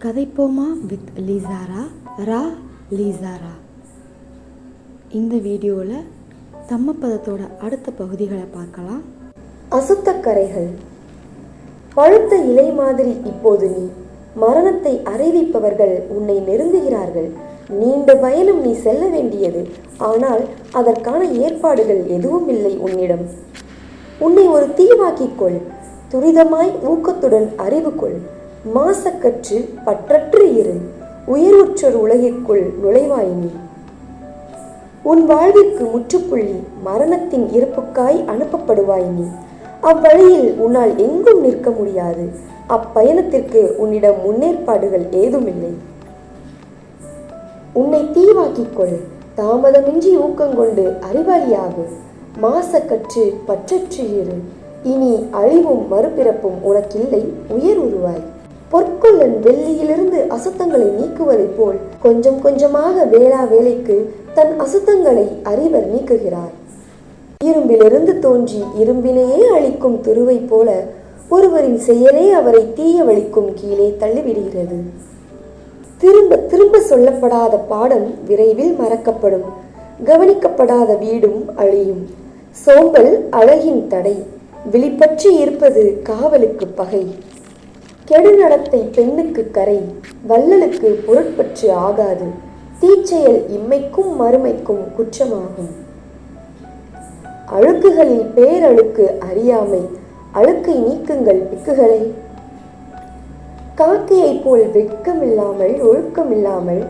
கதைப்போமா with லிசாரா ரா லிசாரா. இந்த வீடியோவில் தம்மப்பதத்தோட அடுத்த பகுதிகளை பார்க்கலாம். அசுத்தக்கரைகள். பழுத்த இலை மாதிரி இப்போது நீ. மரணத்தை அறிவிப்பவர்கள் உன்னை நெருங்குகிறார்கள். நீண்ட பயணம் நீ செல்ல வேண்டியது, ஆனால் அதற்கான ஏற்பாடுகள் எதுவும் இல்லை உன்னிடம். உன்னை ஒரு தீவாக்கிக்கொள். துரிதமாய் ஊக்கத்துடன் அறிவு கொள். மாசக்கற்று பற்றற்று இரு. உயர்வுற்றொரு உலகிற்குள் நுழைவாய் நீ. உன் வாழ்விற்கு முற்றுப்புள்ளி மரணத்தின் இருப்புக்காய் அனுப்பப்படுவாய் நீ. அவ்வழியில் உன்னால் எங்கும் நிற்க முடியாது. அப்பயணத்திற்கு உன்னிடம் முன்னேற்பாடுகள் ஏதுமில்லை. உன்னை தீவாக்கிக்கொள். தாமதமின்றி ஊக்கங்கொண்டு அறிவாளியாகு. மாசக்கற்று பற்றற்று இரு. இனி அழிவும் மறுபிறப்பும் உனக்கில்லை. உயர் உருவாய். பொற்கொல்லன் வெள்ளியிலிருந்து அசுத்தங்களை நீக்குவதைப் போல் கொஞ்சம் கொஞ்சமாக வேளா வேலைக்கு தன் அசுத்தங்களை அறிவர் நீக்குகிறார். இரும்பிலிருந்து தோன்றி இரும்பினையே அழிக்கும் துருவை போல ஒருவரின் செயலே அவரை தீய வலிக்கும் கீழே தள்ளிவிடுகிறது. திரும்ப திரும்ப சொல்லப்படாத பாடம் விரைவில் மறக்கப்படும். கவனிக்கப்படாத வீடும் அழியும். சோம்பல் அழகின் தடை. விழிப்பற்றி இருப்பது காவலுக்கு பகை. கெடுநடத்தை பெண்ணுக்கு கரை. வள்ளலுக்கு பொருட்பற்று ஆகாது. தீச்செயல் இம்மைக்கும் மறுமைக்கும் குற்றமாகும். அழுக்குகளில் பேரழுக்கு அறியாமை. அழுக்கை நீக்குங்கள் பிக்குகளை. காக்கையை போல் வெட்கமில்லாமல் ஒழுக்கமில்லாமல்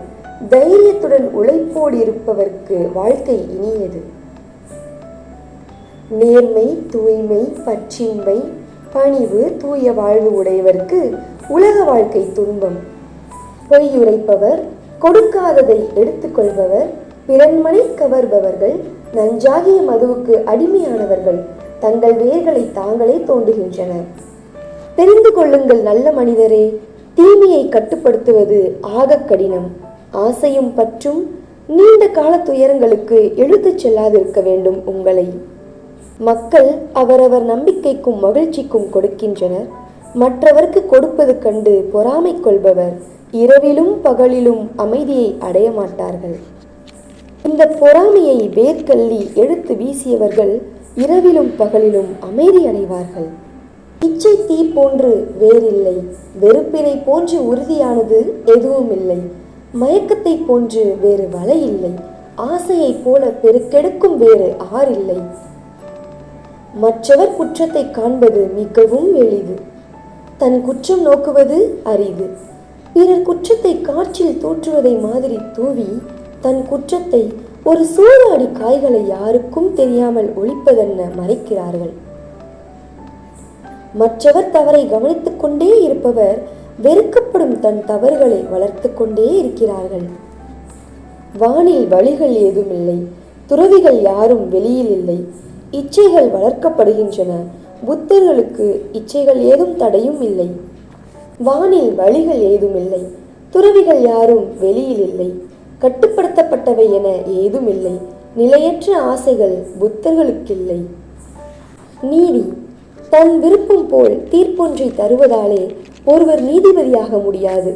தைரியத்துடன் உழைப்போடு இருப்பவர்க்கு வாழ்க்கை இனியது. நேர்மை, தூய்மை, பற்றின்மை, பணிவு, தூய வாழ்வு உடையவர்க்கு உலக வாழ்க்கை துன்பம். பொய்யுரைப்பவர், கொடுக்காததை எடுத்துக்கொள்பவர், பிறன்மனை கவர்பவர்கள், நஞ்சாகிய மதுவுக்கு அடிமையானவர்கள் தங்கள் வேர்களை தாங்களே தோண்டுகின்றனர். தெரிந்து கொள்ளுங்கள் நல்ல மனிதரே, தீமையை கட்டுப்படுத்துவது ஆக கடினம். ஆசையும் பற்றும் நீண்ட கால துயரங்களுக்கு இழுத்துச் செல்லாதிருக்க வேண்டும் உங்களை. மக்கள் அவரவர் நம்பிக்கைக்கும் மகிழ்ச்சிக்கும் கொடுக்கின்றனர். மற்றவர்க்கு கொடுப்பது கண்டு பொறாமை கொள்பவர் இரவிலும் பகலிலும் அமைதியை அடைய மாட்டார்கள். இந்த பொறாமையை வேர்க்கல்லி எடுத்து வீசியவர்கள் இரவிலும் பகலிலும் அமைதி அடைவார்கள். இச்சை தீ போன்று வேறில்லை. வெறுப்பினை போன்று உறுதியானது எதுவும் இல்லை. மயக்கத்தை போன்று வேறு வலை இல்லை. ஆசையை போல பெருக்கெடுக்கும் வேறு ஆறில்லை. மற்றவர் குற்றத்தை காண்பது மிகவும் எளிது. தன் குற்றம் நோக்குவது அரிது. பிறர் குற்றத்தை காற்றில் தூற்றுவதை மாதிரி தூவி தன் குற்றத்தை ஒரு சூறாடி காய்களை யாருக்கும் தெரியாமல் ஒழிப்பதென்ன மறைக்கிறார்கள். மற்றவர் தவறை கவனித்துக் கொண்டே இருப்பவர் வெறுக்கப்படும் தன் தவறுகளை வளர்த்து கொண்டே இருக்கிறார்கள். வானில் வழிகள் ஏதுமில்லை. துறவிகள் யாரும் வெளியில் இல்லை. இச்சைகள் வளர்க்கப்படுகின்றன. புத்தர்களுக்கு இச்சைகள் ஏதும் தடையும் இல்லை. வானில் வழிகள் ஏதுமில்லை. துறவிகள் யாரும் வெளியில் இல்லை. கட்டுப்படுத்தப்பட்டவை என ஏதும் இல்லை. நிலையற்ற ஆசைகள் புத்தர்களுக்கில்லை. நீதி தன் விருப்பம் போல் தீர்ப்பொன்றை தருவதாலே ஒருவர் நீதிபதியாக முடியாது.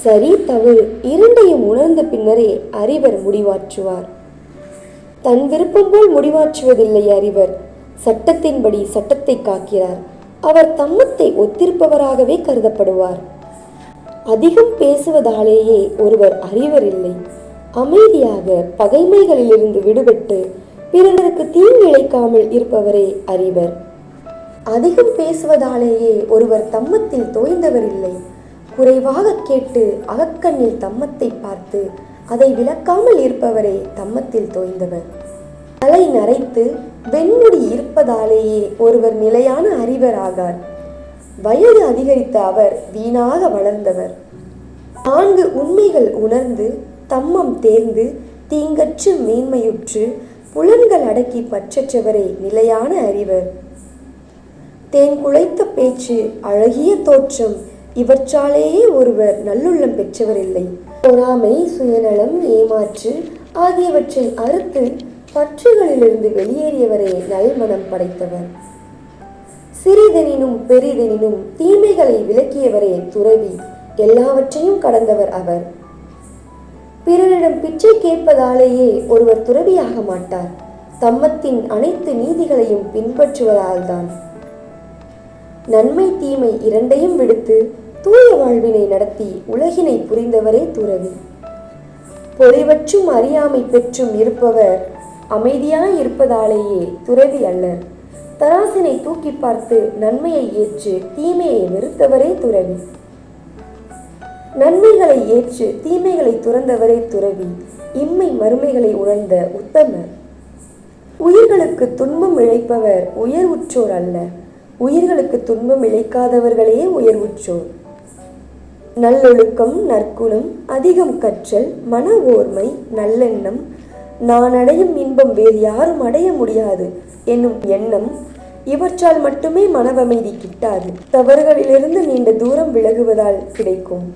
சரி தவறு இரண்டையும் உணர்ந்த பின்னரே அறிவர் முடிவாற்றுவார். தன் விருப்பம் போல் முடிவாற்றுவதில்லை அறிவர். சட்டத்தின்படி சட்டத்தை காக்கிறார். அவர் தம்மத்தை ஒத்திருப்பவராகவே கருதப்படுவார். அதிகம் பேசுவதாலேயே ஒருவர் அறிவர் இல்லை. அமைதியாக பகைமைகளிலிருந்து விடுபட்டு பிறருக்கு தீங்கு இழைக்காமல் இருப்பவரே அறிவர். அதிகம் பேசுவதாலேயே ஒருவர் தம்மத்தில் தோய்ந்தவர் இல்லை. குறைவாக கேட்டு அகக்கண்ணில் தம்மத்தை பார்த்து அதை விளக்காமல் இருப்பவரே தம்மத்தில் தோய்ந்தவர். தலை நரைத்து வெண்முடி இருப்பதாலேயே ஒருவர் நிலையான அறிவர் ஆகார். வயது அதிகரித்த அவர் வீணாக வளர்ந்தவர். 4 உண்மைகள் உணர்ந்து தம்மம் தேர்ந்து தீங்கற்று மேன்மையுற்று புலன்கள் அடக்கி பற்றற்றவரே நிலையான அறிவர். தேன் குழைத்த பேச்சு, அழகிய தோற்றம் இவற்றாலேயே ஒருவர் நல்லுள்ளம் பெற்றவர் இல்லை. பொறாமை, சுயநலம், ஏமாற்று ஆகியவற்றை அறுத்து பற்றுகளிலிருந்து வெளியேறியவரே நல்மனம் படைத்தவர். சிறிதெனினும் பெரிதெனினும் தீமைகளை விலக்கியவரே துறவி. எல்லாவற்றையும் கடந்தவர் அவர். பிறரிடம் பிச்சை கேட்பதாலேயே ஒருவர் துறவியாக மாட்டார், தம்மத்தின் அனைத்து நீதிகளையும் பின்பற்றுவதால்தான். நன்மை தீமை இரண்டையும் விடுத்து தூய வாழ்வினை நடத்தி உலகினை புரிந்தவரே துறவி. பொலிவற்றும் அறியாமை பெற்றும் இருப்பவர் அமைதியாய் இருப்பதாலேயே துறவி அல்லர். தராசினை தூக்கி பார்த்து நன்மையை ஏற்று தீமையை வெறுத்தவரே துறவி. நன்மைகளை ஏற்று தீமைகளை துறந்தவரே துறவி. இம்மை மறுமைகளை உணர்ந்த உத்தமர். உயிர்களுக்கு துன்பம் இழைப்பவர் உயர்வுற்றோர் அல்ல, உயிர்களுக்கு துன்பம் இழைக்காதவர்களே உயர்வுற்றோர். நல்லொழுக்கம், நற்குணம், அதிகம் கற்றல், மன ஓர்மை, நல்லெண்ணம், நான் அடையும் இன்பம் வேறு யாரும் அடைய முடியாது என்னும் எண்ணம், இவற்றால் மட்டுமே மனவமைதி கிட்டாது. தவறுகளிலிருந்து நீண்ட தூரம் விலகுவதால் கிடைக்கும்.